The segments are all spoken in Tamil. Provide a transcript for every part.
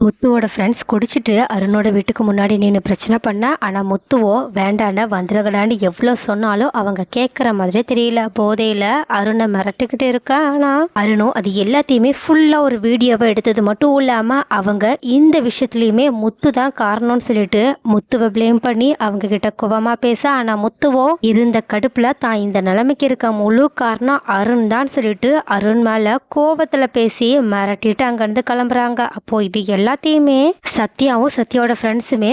முத்துவோட ஃப்ரெண்ட்ஸ் குடிச்சிட்டு அருணோட வீட்டுக்கு முன்னாடி நின்று பிரச்சனை பண்ண. ஆனால் முத்துவோ வேண்டாண்ட வந்துருகடான்னு எவ்வளோ சொன்னாலும் அவங்க கேட்குற மாதிரியே தெரியல. போதையில் அருணை மிரட்டிக்கிட்டு இருக்கா. ஆனால் அருணும் அது எல்லாத்தையுமே ஃபுல்லாக ஒரு வீடியோவை எடுத்தது மட்டும் இல்லாமல் அவங்க இந்த விஷயத்துலையுமே முத்து தான் காரணம்னு சொல்லிட்டு முத்துவை ப்ளேம் பண்ணி அவங்க கிட்ட கோவமாக பேச. ஆனால் முத்துவோ இருந்த கடுப்பில் தான் இந்த நிலைமைக்கு இருக்க முழு காரணம் அருண் தான் சொல்லிட்டு அருண் மேலே கோபத்தில் பேசி மிரட்டிட்டு அங்கேருந்து கிளம்புறாங்க. அப்போது இது எல்லாத்தையுமே சத்யாவும் சத்யாவோட ஃப்ரெண்ட்ஸுமே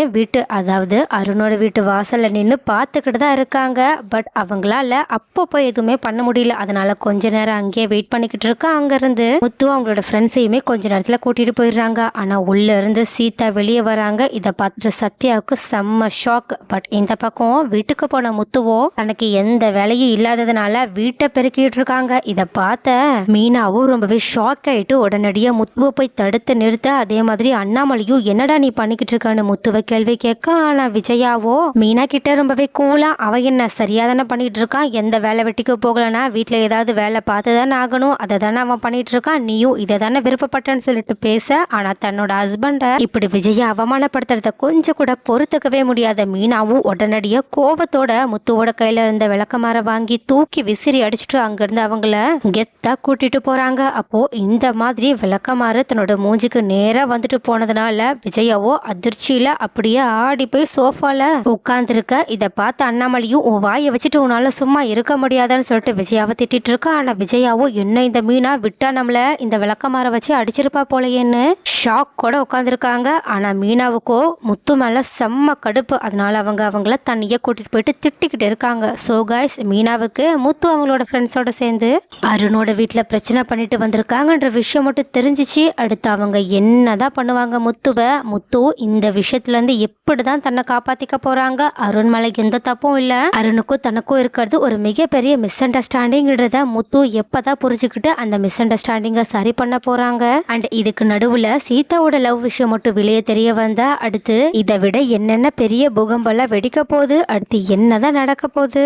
அதாவது அருணோட வீட்டு வாசல்ல நின்று பார்த்துக்கிட்டு தான் இருக்காங்க. பட் அவங்களால அப்போ போய் எதுவுமே பண்ண முடியல. அதனால கொஞ்ச நேரம் அங்கேயே வெயிட் பண்ணிக்கிட்டு இருக்கா. அங்கேருந்து முத்து அவங்களோட ஃப்ரெண்ட்ஸையுமே கொஞ்ச நேரத்தில் கூட்டிட்டு போயிடுறாங்க. ஆனால் உள்ள இருந்து சீதா வெளியே வராங்க. இதை பார்த்துட்டு சத்யாவுக்கு செம்ம ஷாக். பட் இந்த பக்கம் வீட்டுக்கு போன முத்துவோ தனக்கு எந்த வேலையும் இல்லாததுனால வீட்டை பெருக்கிட்டு இருக்காங்க. இதை பார்த்த மீனாவும் ரொம்பவே ஷாக் ஆயிட்டு உடனடியாக முத்துவை போய் தடுத்து நிறுத்த. அதே மாதிரி அண்ணாமலையும் என்னடா நீ பண்ணிக்கிட்டு இருக்கான்னு முத்துவ கேள்வி கேட்க. ஆனா விஜயாவோ மீனா கிட்ட ரொம்பவே கூலா அவ என்ன சரியா தானே பண்ணிட்டு இருக்கான், எந்த வேலை வெட்டிக்கு போகலனா வீட்டுல ஏதாவது வேலை பார்த்து தானே ஆகணும், அதை தானே அவன் பண்ணிட்டு இருக்கான், நீயும் இதை தானே விருப்பப்பட்டன்னு சொல்லிட்டு பேச. ஆனா தன்னோட ஹஸ்பண்ட இப்படி விஜயா அவமானப்படுத்துறத கொஞ்சம் கூட பொறுத்துக்கவே முடியாத மீனாவும் உடனடியா கோபத்தோட முத்துவோட கையில இருந்த விளக்கமாற வாங்கி தூக்கி விசிறி அடிச்சுட்டு அங்கிருந்து அவங்கள கெத்தா கூட்டிட்டு போறாங்க. அப்போ இந்த மாதிரி விளக்கமாறு தன்னோட மூஞ்சிக்கு நேரா வந்துட்டு போனதுனால விஜயாவோ அதிர்ச்சியில அப்படியே ஆடி போய் சோஃபால உட்கார்ந்துருக்க. இதை பார்த்து அண்ணாமலையும் உன் வாயை வச்சுட்டு உன்னால சும்மா இருக்க முடியாதான்னு சொல்லிட்டு விஜயாவை திட்டிட்டு இருக்கா. ஆனா விஜயாவோ என்ன இந்த மீனா விட்டா நம்மள இந்த விளக்கமாற வச்சு அடிச்சிருப்பா போலையேன்னு ஷாக் கூட உட்காந்துருக்காங்க. ஆனா மீனாவுக்கோ முத்து மேல செம்ம கடுப்பு. அதனால அவங்கள தண்ணியை கூட்டிட்டு போயிட்டு திட்டிக்கிட்டு இருக்காங்க. ஸோ கைஸ், மீனாவுக்கு முத்து அவங்களோட ஃப்ரெண்ட்ஸோட சேர்ந்து அருணோட வீட்டில் பிரச்சனை பண்ணிட்டு வந்திருக்காங்கன்ற விஷயம் மட்டும் தெரிஞ்சிச்சு. அடுத்து அவங்க என்னதான் பண்ணுவாங்க முத்து இந்த விஷயத்துல இருந்து எப்படிதான் தன்னை காப்பாத்திக்க போறாங்க. அருண் மலைக்கு எந்த தப்பும் இல்ல, அருணுக்கும் தனக்கும் இருக்கிறது ஒரு மிகப்பெரிய மிஸ் அண்டர்ஸ்டாண்டிங்கிறத முத்து எப்பதான் புரிஞ்சுக்கிட்டு அந்த மிஸ் அண்டர்ஸ்டாண்டிங்கை சரி பண்ண போறாங்க. அண்ட் இதுக்கு நடுவுல சீதாவோட லவ் விஷயம் மட்டும் வெளியே தெரிய வந்தா அடுத்து இதை விட என்னென்ன பெரிய பூகம்பெல்லாம் வெடிக்க போகுது, அடுத்து என்னதான் நடக்க போகுது.